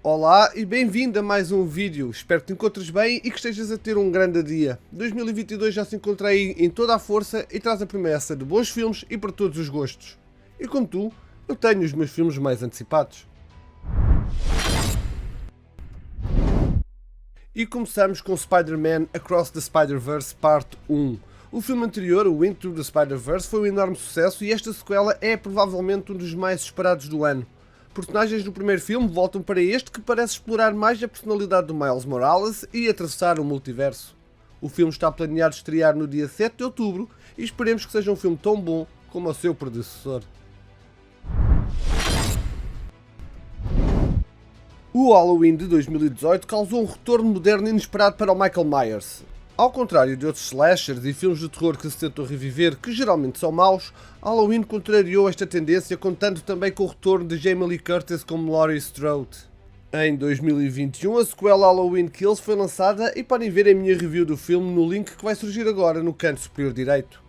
Olá e bem-vindo a mais um vídeo. Espero que te encontres bem e que estejas a ter um grande dia. 2022 já se encontra aí em toda a força e traz a promessa de bons filmes e para todos os gostos. E como tu, eu tenho os meus filmes mais antecipados. E começamos com Spider-Man Across the Spider-Verse Parte 1. O filme anterior, o Into the Spider-Verse, foi um enorme sucesso e esta sequela é provavelmente um dos mais esperados do ano. Personagens do primeiro filme voltam para este que parece explorar mais a personalidade do Miles Morales e atravessar o multiverso. O filme está planeado estrear no dia 7 de outubro e esperemos que seja um filme tão bom como o seu predecessor. O Halloween de 2018 causou um retorno moderno e inesperado para o Michael Myers. Ao contrário de outros slashers e filmes de terror que se tentam reviver, que geralmente são maus, Halloween contrariou esta tendência, contando também com o retorno de Jamie Lee Curtis como Laurie Strode. Em 2021, a sequela Halloween Kills foi lançada e podem ver a minha review do filme no link que vai surgir agora no canto superior direito.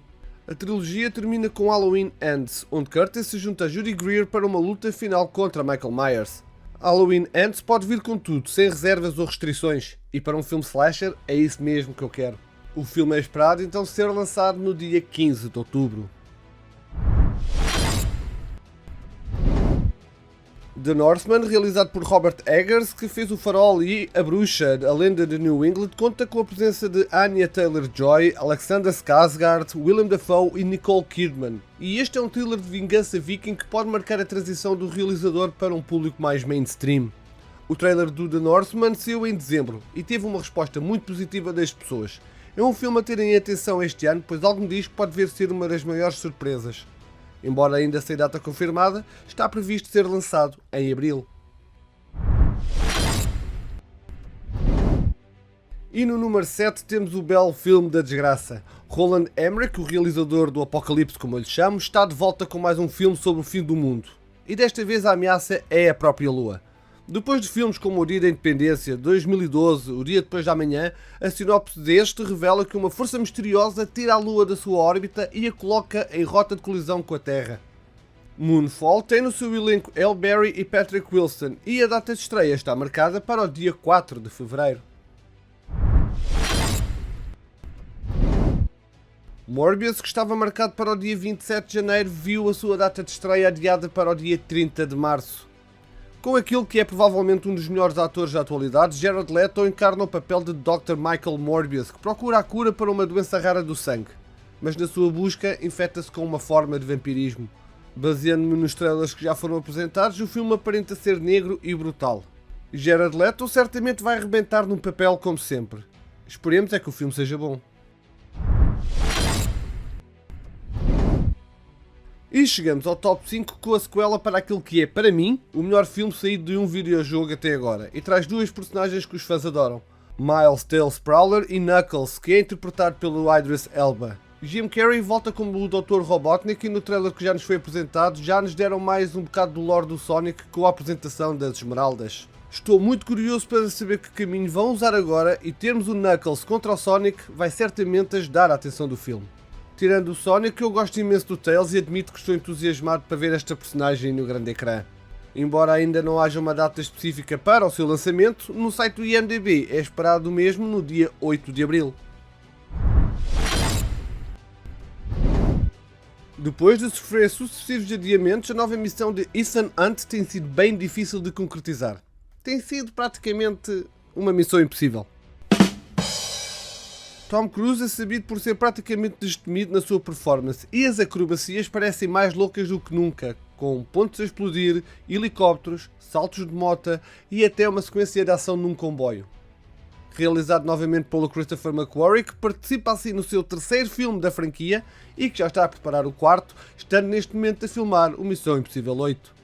A trilogia termina com Halloween Ends, onde Curtis se junta a Judy Greer para uma luta final contra Michael Myers. Halloween Ends pode vir com tudo, sem reservas ou restrições, e para um filme slasher é isso mesmo que eu quero. O filme é esperado então ser lançado no dia 15 de outubro. The Northman, realizado por Robert Eggers, que fez O Farol e A Bruxa, a Lenda de New England, conta com a presença de Anya Taylor-Joy, Alexander Skarsgård, Willem Dafoe e Nicole Kidman. E este é um thriller de vingança viking que pode marcar a transição do realizador para um público mais mainstream. O trailer do The Northman saiu em dezembro e teve uma resposta muito positiva das pessoas. É um filme a ter em atenção este ano, pois algo me diz que pode vir a ser uma das maiores surpresas. Embora ainda sem data confirmada, está previsto ser lançado em abril. E no número 7 temos o belo filme da desgraça. Roland Emmerich, o realizador do Apocalipse, como eu lhe chamo, está de volta com mais um filme sobre o fim do mundo. E desta vez a ameaça é a própria Lua. Depois de filmes como O Dia da Independência, 2012, O Dia Depois da Manhã, a sinopse deste revela que uma força misteriosa tira a Lua da sua órbita e a coloca em rota de colisão com a Terra. Moonfall tem no seu elenco Halle Berry e Patrick Wilson e a data de estreia está marcada para o dia 4 de fevereiro. Morbius, que estava marcado para o dia 27 de janeiro, viu a sua data de estreia adiada para o dia 30 de março. Com aquilo que é provavelmente um dos melhores atores da atualidade, Jared Leto encarna o papel de Dr. Michael Morbius, que procura a cura para uma doença rara do sangue, mas na sua busca infecta-se com uma forma de vampirismo. Baseando-me nos trailers que já foram apresentados, o filme aparenta ser negro e brutal. Jared Leto certamente vai arrebentar num papel como sempre. Esperemos é que o filme seja bom. E chegamos ao top 5 com a sequela para aquilo que é, para mim, o melhor filme saído de um videojogo até agora, e traz duas personagens que os fãs adoram, Miles Tails Prowler e Knuckles, que é interpretado pelo Idris Elba. Jim Carrey volta como o Dr. Robotnik e no trailer que já nos foi apresentado já nos deram mais um bocado do lore do Sonic com a apresentação das Esmeraldas. Estou muito curioso para saber que caminho vão usar agora e termos o Knuckles contra o Sonic vai certamente ajudar a atenção do filme. Tirando o Sonic, eu gosto imenso do Tails e admito que estou entusiasmado para ver esta personagem no grande ecrã. Embora ainda não haja uma data específica para o seu lançamento, no site do IMDb é esperado o mesmo no dia 8 de abril. Depois de sofrer sucessivos adiamentos, a nova missão de Ethan Hunt tem sido bem difícil de concretizar. Tem sido praticamente uma missão impossível. Tom Cruise é sabido por ser praticamente destemido na sua performance e as acrobacias parecem mais loucas do que nunca, com pontos a explodir, helicópteros, saltos de mota e até uma sequência de ação num comboio. Realizado novamente pelo Christopher McQuarrie, que participa assim no seu terceiro filme da franquia e que já está a preparar o quarto, estando neste momento a filmar o Missão Impossível 8.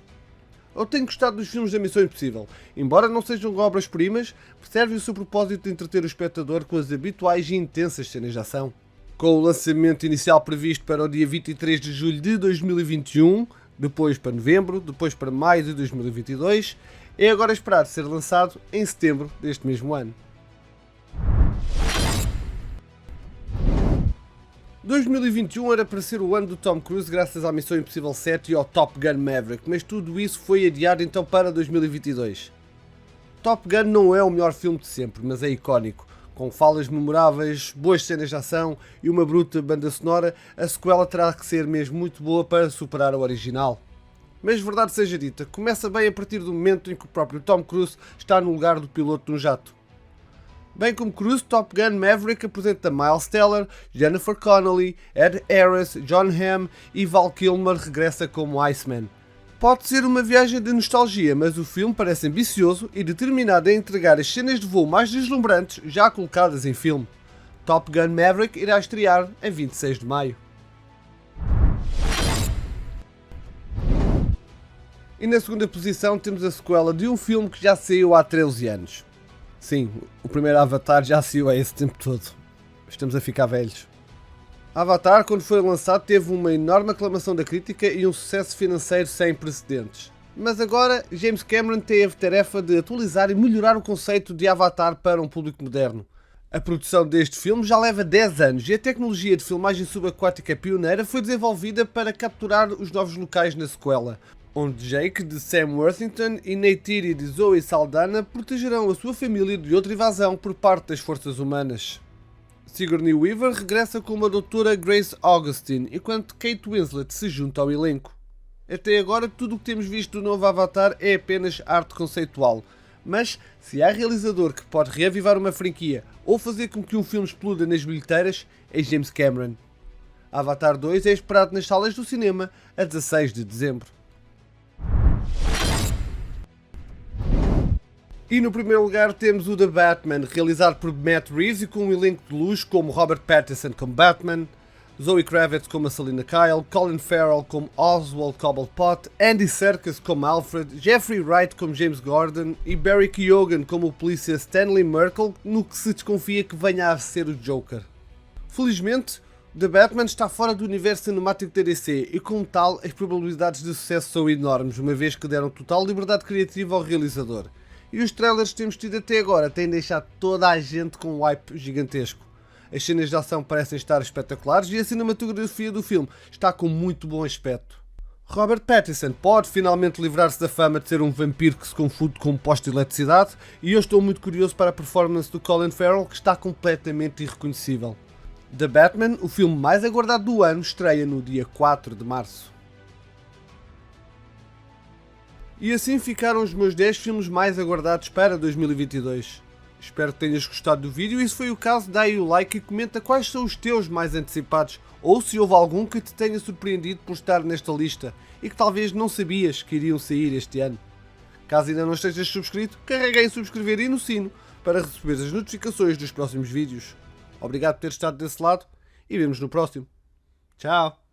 Eu tenho gostado dos filmes da Missão Impossível. Embora não sejam obras-primas, serve o seu propósito de entreter o espectador com as habituais e intensas cenas de ação. Com o lançamento inicial previsto para o dia 23 de julho de 2021, depois para novembro, depois para maio de 2022, é agora esperado ser lançado em setembro deste mesmo ano. 2021 era para ser o ano do Tom Cruise graças à Missão Impossível 7 e ao Top Gun Maverick, mas tudo isso foi adiado então para 2022. Top Gun não é o melhor filme de sempre, mas é icónico. Com falas memoráveis, boas cenas de ação e uma bruta banda sonora, a sequela terá que ser mesmo muito boa para superar a original. Mas verdade seja dita, começa bem a partir do momento em que o próprio Tom Cruise está no lugar do piloto de um jato. Bem como Cruise, Top Gun Maverick apresenta Miles Teller, Jennifer Connelly, Ed Harris, John Hamm e Val Kilmer regressa como Iceman. Pode ser uma viagem de nostalgia, mas o filme parece ambicioso e determinado a entregar as cenas de voo mais deslumbrantes já colocadas em filme. Top Gun Maverick irá estrear em 26 de maio. E na segunda posição temos a sequela de um filme que já saiu há 13 anos. Sim, o primeiro Avatar já saiu há esse tempo todo. Estamos a ficar velhos. Avatar, quando foi lançado, teve uma enorme aclamação da crítica e um sucesso financeiro sem precedentes. Mas agora, James Cameron teve a tarefa de atualizar e melhorar o conceito de Avatar para um público moderno. A produção deste filme já leva 10 anos e a tecnologia de filmagem subaquática pioneira foi desenvolvida para capturar os novos locais na sequela, onde Jake de Sam Worthington e Neytiri de Zoe Saldana protegerão a sua família de outra invasão por parte das forças humanas. Sigourney Weaver regressa como a doutora Grace Augustine, enquanto Kate Winslet se junta ao elenco. Até agora, tudo o que temos visto do novo Avatar é apenas arte conceitual, mas se há realizador que pode reavivar uma franquia ou fazer com que um filme exploda nas bilheteiras, é James Cameron. Avatar 2 é esperado nas salas do cinema a 16 de dezembro. E no primeiro lugar temos o The Batman, realizado por Matt Reeves e com um elenco de luxo como Robert Pattinson como Batman, Zoe Kravitz como a Selina Kyle, Colin Farrell como Oswald Cobblepot, Andy Serkis como Alfred, Jeffrey Wright como James Gordon e Barry Keoghan como o polícia Stanley Merkel, no que se desconfia que venha a ser o Joker. Felizmente, The Batman está fora do universo cinemático da DC e, como tal, as probabilidades de sucesso são enormes, uma vez que deram total liberdade criativa ao realizador. E os trailers que temos tido até agora têm deixado toda a gente com um hype gigantesco. As cenas de ação parecem estar espetaculares e a cinematografia do filme está com muito bom aspecto. Robert Pattinson pode finalmente livrar-se da fama de ser um vampiro que se confunde com um poste de eletricidade e eu estou muito curioso para a performance do Colin Farrell, que está completamente irreconhecível. The Batman, o filme mais aguardado do ano, estreia no dia 4 de março. E assim ficaram os meus 10 filmes mais aguardados para 2022. Espero que tenhas gostado do vídeo e se foi o caso, dá aí o like e comenta quais são os teus mais antecipados ou se houve algum que te tenha surpreendido por estar nesta lista e que talvez não sabias que iriam sair este ano. Caso ainda não estejas subscrito, carrega em subscrever e no sino para receber as notificações dos próximos vídeos. Obrigado por ter estado desse lado e vemos no próximo. Tchau!